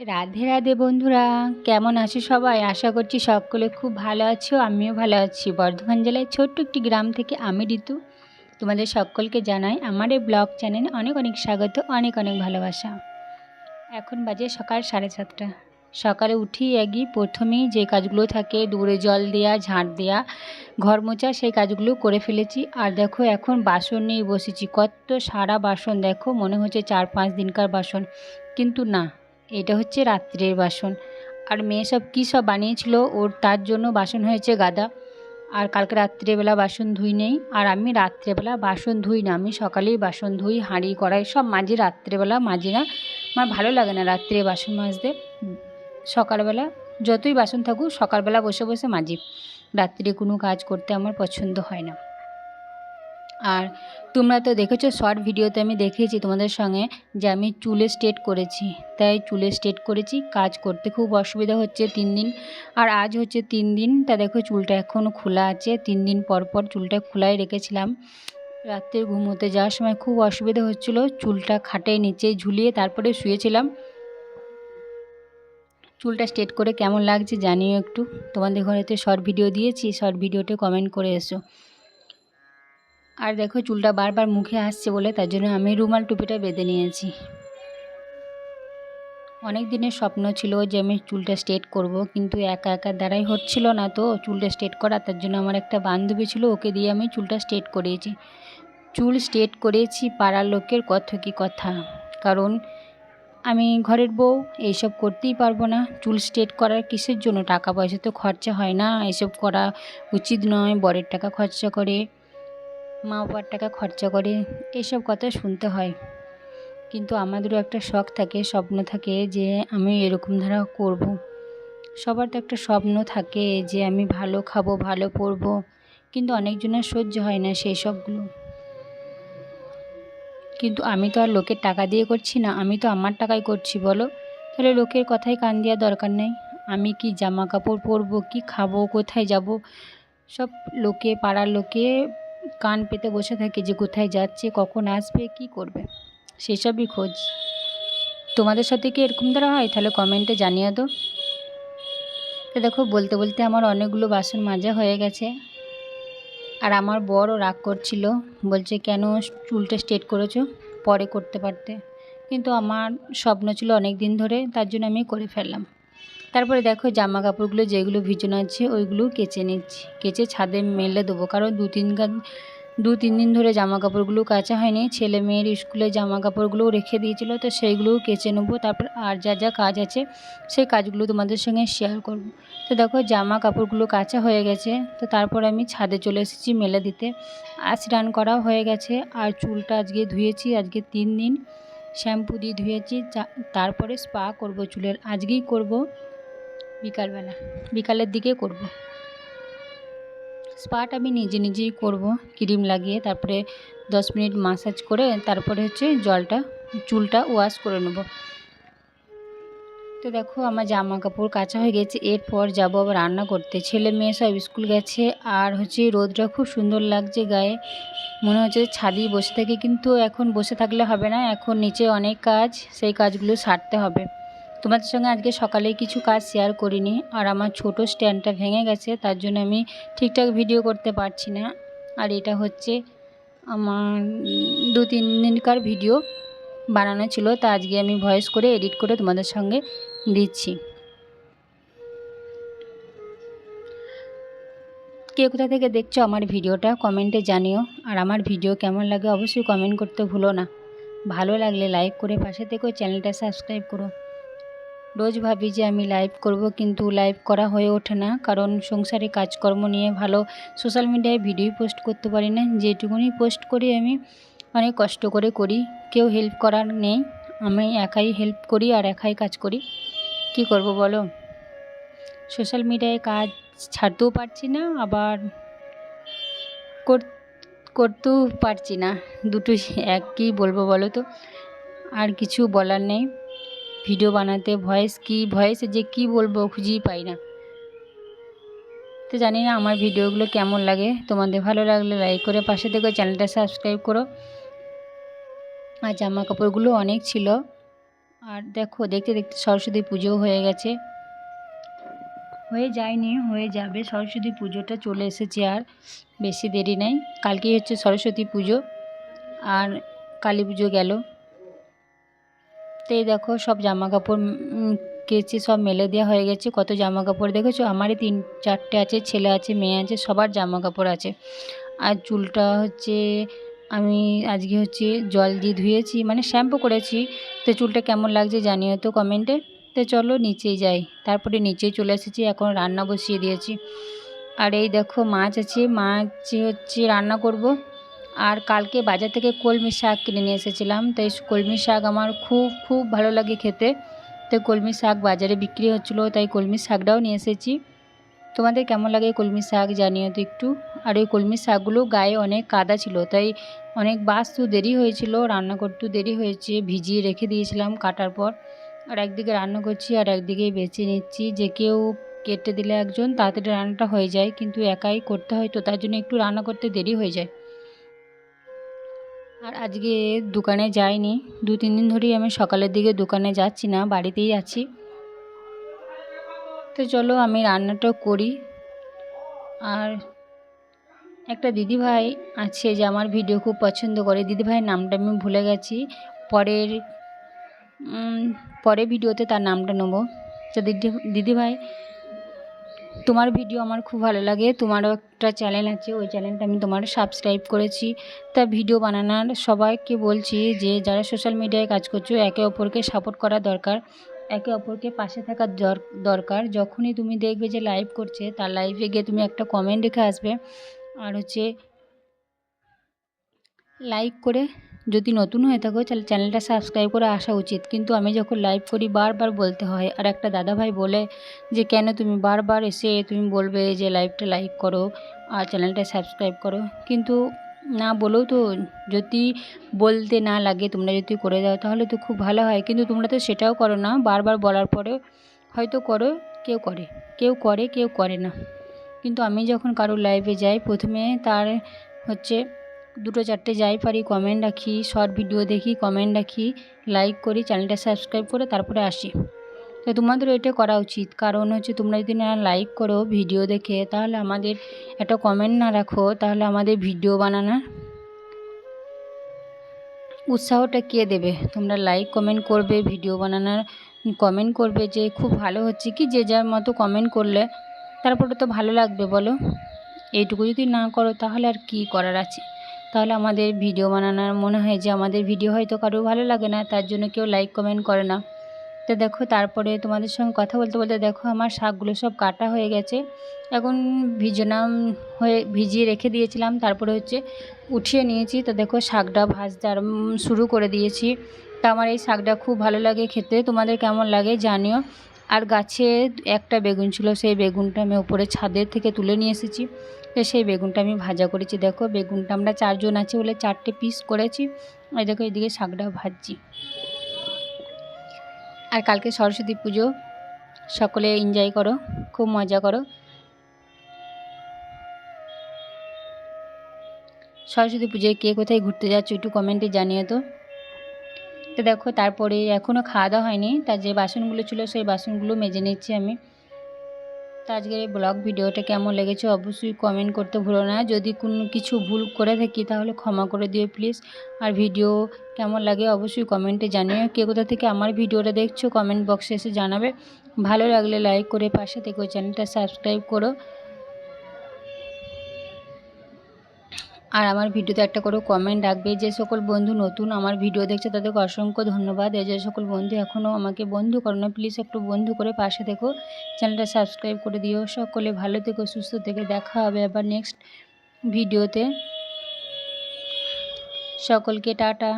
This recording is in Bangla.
রাধে রাধে বন্ধুরা, কেমন আছো সবাই? আশা করছি সকলে খুব ভালো আছো। আমিও ভালো আছি। বর্ধমান জেলায় ছোট্ট একটি গ্রাম থেকে আমি ঋতু তোমাদের সকলকে জানাই আমার এই ব্লগ চ্যানেলে অনেক অনেক স্বাগত, অনেক অনেক ভালোবাসা। এখন বাজে সকাল 7:30। সকালে উঠি একই প্রথমেই যে কাজগুলো থাকে, দূরে জল দেওয়া, ঝাঁট দেওয়া, ঘর মোছা, সেই কাজগুলো করে ফেলেছি। আর দেখো এখন বাসন নিয়ে বসেছি। কত সারা বাসন, দেখো মনে হচ্ছে 4-5 দিনকার বাসন, কিন্তু না, এটা হচ্ছে রাত্রের বাসন। আর মেয়ে সব কী সব বানিয়েছিল ওর, তার জন্য বাসন হয়েছে গাদা। আর কালকে রাত্রেবেলা বাসন ধুই নেই। আর আমি রাত্রেবেলা বাসন ধুই না, আমি সকালেই বাসন ধুই, হাঁড়ি কড়াই সব মাজি, রাত্রেবেলা মাজি না। আমার ভালো লাগে না রাত্রে বাসন মাজতে। সকালবেলা যতই বাসন থাকুক সকালবেলা বসে বসে মাজি, রাত্রে কোনো কাজ করতে আমার পছন্দ হয় না। আর তোমরা তো দেখেছো শর্ট ভিডিওতে আমি দেখিয়েছি তোমাদের সঙ্গে যে আমি চুলে স্ট্রেট করেছি, তাই চুলে স্ট্রেট করেছি। কাজ করতে খুব অসুবিধা হচ্ছে 3 দিন, আর আজ হচ্ছে 3 দিন। তা দেখো চুলটা এখনও খোলা আছে, 3 দিন পর পর চুলটা খোলাই রেখেছিলাম। রাত্রে ঘুমোতে যাওয়ার সময় খুব অসুবিধা হচ্ছিল, চুলটা খাটের নিচে ঝুলিয়ে তারপরে শুয়েছিলাম। চুলটা স্ট্রেট করে কেমন লাগছে জানিও একটু। তোমাদের ঘরেতে শর্ট ভিডিও দিয়েছি, শর্ট ভিডিওতে কমেন্ট করে এসো। আর দেখো চুলটা বারবার মুখে আসছে বলে তার জন্য আমি রুমাল টুপিটা বেঁধে নিয়েছি। অনেক দিনের স্বপ্ন ছিল যে আমি চুলটা স্ট্রেট করব, কিন্তু একা একা দ্বারাই হচ্ছিল না তো চুলটা স্ট্রেট করা। তার জন্য আমার একটা বান্ধবী ছিল, ওকে দিয়ে আমি চুলটা স্ট্রেট করিয়েছি। চুল স্ট্রেট করেছি পাড়ার লোকের কত কী কথা, কারণ আমি ঘরের বউ, এইসব করতেই পারবো না। চুল স্ট্রেট করার কিসের জন্য? টাকা পয়সা তো খরচা হয় না, এসব করা উচিত নয়। বরের টাকা খরচা করে, মা বাবার টাকা খরচা করে, এইসব কথা শুনতে হয়। কিন্তু আমাদেরও একটা শখ থাকে, স্বপ্ন থাকে যে আমি এরকম ধারা করব। সবার তো একটা স্বপ্ন থাকে যে আমি ভালো খাবো, ভালো পরবো, কিন্তু অনেকজনের সহ্য হয় না সেই সবগুলো। কিন্তু আমি তো আর লোকের টাকা দিয়ে করছি না, আমি তো আমার টাকায় করছি, বলো। তাহলে লোকের কথায় কান দেওয়ার দরকার নেই। আমি কি জামা কাপড় পরবো, কি খাবো, কোথায় যাব, সব লোকে, পাড়ার লোকে কান পেতে বসে থাকে যে কোথায় যাচ্ছে, কখন আসবে, কি করবে, সেসবই খোঁজ। তোমাদের সাথে কি এরকম দ্বারা হয়? তাহলে কমেন্টে জানিয়ে দাও। তো দেখো বলতে বলতে আমার অনেকগুলো বাসন মাজা হয়ে গেছে। আর আমার বড় রাগ করছিল, বলছে কেন চুলটা স্ট্রেট করেছো, পরে করতে পারতে। কিন্তু আমার স্বপ্ন ছিল অনেক দিন ধরে, তার জন্য আমি করে ফেললাম। তারপরে দেখো জামা কাপড়গুলো যেগুলো ভিজানো আছে ওইগুলো কেচে নিচ্ছি, কেচে ছাদে মেলে দেবো। কারণ 2-3 দিন ধরে জামা কাপড়গুলো কাচা হয়নি, ছেলে মেয়ের স্কুলে জামা কাপড়গুলোও রেখে দিয়েছিলো, তো সেইগুলোও কেচে নেবো। তারপর আর যা যা কাজ আছে সেই কাজগুলো তোমাদের সঙ্গে শেয়ার করব। তো দেখো জামা কাপড়গুলো কাচা হয়ে গেছে, তো তারপর আমি ছাদে চলে এসেছি মেলে দিতে। আর স্নান করাও হয়ে গেছে, আর চুলটা আজকে ধুয়েছি, আজকে 3 দিন শ্যাম্পু দিয়ে ধুয়েছি। তারপরে স্পা করব চুলের, আজকেই করব, বিকালবেলা, বিকালের দিকে করব। স্পাটা আমি নিজে নিজেই করব, ক্রিম লাগিয়ে, তারপরে 10 মিনিট মাসাজ করে তারপরে হচ্ছে চুলটা ওয়াশ করে নেব। তো দেখো আমার জামা কাপড় কাচা হয়ে গেছে, এরপর যাব আবার রান্না করতে। ছেলে মেয়ে সব স্কুল গেছে, আর হচ্ছে রোদটা খুব সুন্দর লাগছে গায়ে, মনে হচ্ছে ছাদেই বসে থাকি। কিন্তু এখন বসে থাকলে হবে না, এখন নিচে অনেক কাজ, সেই কাজগুলো সারতে হবে। তোমাদের সঙ্গে আজকে সকালে কিছু কাজ শেয়ার করিনি। আর আমার ছোট স্ট্যান্ডটা ভেঙে গেছে, তার জন্য আমি ঠিকঠাক ভিডিও করতে পারছি না। আর এটা হচ্ছে আমার 2-3 দিনকার ভিডিও বানানো ছিল, তা আজকে আমি ভয়েস করে এডিট করে তোমাদের সঙ্গে দিচ্ছি। কে কোথা থেকে দেখছো আমার ভিডিওটা কমেন্টে জানিও। আর আমার ভিডিও কেমন লাগে অবশ্যই কমেন্ট করতে ভুলো না। ভালো লাগলে লাইক করে পাশে থেকো, চ্যানেলটা সাবস্ক্রাইব করো। রোজ ভাবি যে আমি লাইভ করব, কিন্তু লাইভ করা হয়ে ওঠে না, কারণ সংসারে কাজকর্ম নিয়ে ভালো সোশ্যাল মিডিয়ায় ভিডিও পোস্ট করতে পারি না। যেটুকুনি পোস্ট করি আমি অনেক কষ্ট করে করি, কেউ হেল্প করার নেই, আমি একাই হেল্প করি আর একাই কাজ করি। কি করব বলো, সোশ্যাল মিডিয়ায় কাজ ছাড়তেও পারছি না, আবার করতেও পারছি না, দুটোই এক, কী বলবো বলো তো। আর কিছু বলার নেই, ভিডিও বানাতে ভয়েসে যে কি বলবো খুঁজেই পাই না। তো জানি না আমার ভিডিওগুলো কেমন লাগে, তোমাদের ভালো লাগলে লাইক করে পাশে থেকে চ্যানেলটা সাবস্ক্রাইব করো। আর জামা কাপড়গুলো অনেক ছিল, আর দেখো দেখতে দেখতে সরস্বতী পুজোও হয়ে গেছে, হয়ে যায়নি, হয়ে যাবে। সরস্বতী পুজোটা চলে এসেছে, আর বেশি দেরি নেই। কালকেই হচ্ছে সরস্বতী পুজো, আর কালী পুজো গেল। তো এই দেখো সব জামা কাপড় কেচে সব মেলে দেওয়া হয়ে গেছে। কত জামা কাপড় দেখেছো, আমারই 3-4টে আছে, ছেলে আছে, মেয়ে আছে, সবার জামা কাপড় আছে। আর চুলটা হচ্ছে আমি আজকে হচ্ছে জল দিয়ে ধুয়েছি, মানে শ্যাম্পু করেছি। তো চুলটা কেমন লাগছে জানিও তো কমেন্টে। তো চলো নিচেই যাই, তারপরে নিচেই চলে এসেছি, এখন রান্না বসিয়ে দিয়েছি। আর এই দেখো মাছ আছে, মাছ হচ্ছে রান্না করব। আর কালকে বাজার থেকে কলমি শাক কিনে নিয়ে এসেছিলাম, তাই কলমি শাক আমার খুব খুব ভালো লাগে খেতে। তো কলমি শাক বাজারে বিক্রি হচ্ছিলো, তাই কলমি শাকটাও নিয়ে এসেছি। তোমাদের কেমন লাগে কলমি শাক জানিও তো একটু। আর ওই কলমি শাকগুলো গায়ে অনেক কাদা ছিল, তাই অনেক বাছতেও দেরি হয়েছিল, রান্না করতেও দেরি হয়েছে, ভিজিয়ে রেখে দিয়েছিলাম কাটার পর। আর একদিকে রান্না করছি আর একদিকে বেছে নিচ্ছি, যে কেউ কেটে দিলে একজন তাড়াতাড়ি রান্নাটা হয়ে যায়, কিন্তু একাই করতে হয়, তো তার জন্য একটু রান্না করতে দেরি হয়ে যায়। আর আজকে দোকানে যাইনি, 2-3 দিন ধরেই আমি সকালের দিকে দোকানে যাচ্ছি না, বাড়িতেই আছি। তো চলো আমি রান্নাটা করি। আর একটা দিদিভাই আছে যে আমার ভিডিও খুব পছন্দ করে, দিদিভাইয়ের নামটা আমি ভুলে গেছি, পরের পরে ভিডিওতে তার নামটা নেবো। তো দিদিভাই তোমার ভিডিও আমার খুব ভালো লাগে, তোমারও একটা চ্যানেল আছে, ওই চ্যানেলটা আমি তোমার সাবস্ক্রাইব করেছি। তা ভিডিও বানানোর সবাইকে বলছি যে যারা সোশ্যাল মিডিয়ায় কাজ করছো, একে অপরকে সাপোর্ট করা দরকার, একে অপরকে পাশে থাকা দরকার। যখনই তুমি দেখবে যে লাইভ করছে, তার লাইভে গিয়ে তুমি একটা কমেন্ট রেখে আসবে। আর হচ্ছে লাইক করে, যদি নতুন হয়ে থাকো তাহলে চ্যানেলটা সাবস্ক্রাইব করে আসা উচিত। কিন্তু আমি যখন লাইভ করি বারবার বলতে হয়, আর একটা দাদাভাই বলে যে কেন তুমি বারবার এসে তুমি বলবে যে লাইভটা লাইক করো আর চ্যানেলটা সাবস্ক্রাইব করো, কিন্তু না বলেও তো, যদি বলতে না লাগে তোমরা যদি করে দাও তাহলে তো খুব ভালো হয়, কিন্তু তোমরা তো সেটাও করো না। বারবার বলার পরে হয়তো করো, কেউ করে, কেউ করে, কেউ করে না। কিন্তু আমি যখন কারোর লাইভে যাই, প্রথমে তার হচ্ছে 2-4টে যাই পারি কমেন্ট রাখি, শর্ট ভিডিও দেখি, কমেন্ট রাখি, লাইক করি, চ্যানেলটা সাবস্ক্রাইব করে তারপরে আসি। তো তোমাদেরও এটা করা উচিত, কারণ হচ্ছে তোমরা যদি না লাইক করো ভিডিও দেখে, তাহলে আমাদের একটা কমেন্ট না রাখো, তাহলে আমাদের ভিডিও বানানোর উৎসাহটা কে দেবে? তোমরা লাইক কমেন্ট করবে, ভিডিও বানানোর কমেন্ট করবে যে খুব ভালো হচ্ছে কি, যে যার মতো কমেন্ট করলে তারপরে তো ভালো লাগবে বলো। এইটুকু যদি না করো তাহলে আর কি করার আছে? তাহলে আমাদের ভিডিও বানানোর মনে হয় যে আমাদের ভিডিও হয়তো কারো ভালো লাগে না, তার জন্য কেউ লাইক কমেন্ট করে না। তো দেখো তারপরে তোমাদের সঙ্গে কথা বলতে বলতে দেখো আমার শাকগুলো সব কাটা হয়ে গেছে। এখন ভিজিয়ে রেখে দিয়েছিলাম, তারপরে হচ্ছে উঠিয়ে নিয়েছি। তো দেখো শাকটা ভাজতে শুরু করে দিয়েছি। তো আমার এই শাকটা খুব ভালো লাগে খেতে, তোমাদের কেমন লাগে জানিও। আর গাছে একটা বেগুন ছিল, সেই বেগুনটা আমি ওপরে ছাদের থেকে তুলে নিয়ে এসেছি। তো সেই বেগুনটা আমি ভাজা করেছি। দেখো বেগুনটা আমরা 4 জন আছে বলে 4টে পিস করেছি। এই দেখো এদিকে শাকটা ভাজছি। আর কালকে সরস্বতী পুজো, সকলে এনজয় করো, খুব মজা করো। সরস্বতী পুজোয় কে কোথায় ঘুরতে যাচ্ছ একটু কমেন্টে জানিয়ে তো। তো দেখো তারপরে এখনও খাওয়া দাওয়া হয়নি, তার যে বাসনগুলো ছিল সেই বাসনগুলো মেজে নিচ্ছি আমি। তো আজকের এই ব্লগ ভিডিওটা কেমন লেগেছে অবশ্যই কমেন্ট করতে ভুলো না। যদি কোনো কিছু ভুল করে থাকি তাহলে ক্ষমা করে দিও প্লিজ। আর ভিডিও কেমন লাগে অবশ্যই কমেন্টে জানিও। কে কোথা থেকে আমার ভিডিওটা দেখছো কমেন্ট বক্সে এসে জানাবে। ভালো লাগলে লাইক করে পাশে থেকে চ্যানেলটা সাবস্ক্রাইব করো। আর আমার ভিডিওতে একটা করে কমেন্ট রাখবে। যে সকল বন্ধু নতুন আমার ভিডিও দেখছে তাদেরকে অসংখ্য ধন্যবাদ। যে সকল বন্ধু এখনও আমাকে বন্ধু করো না, প্লিজ একটু বন্ধু করে পাশে থেকো, চ্যানেলটা সাবস্ক্রাইব করে দিও। সকলে ভালো থেকো, সুস্থ থেকে, দেখা হবে আবার নেক্সট ভিডিওতে। সকলকে টাটা।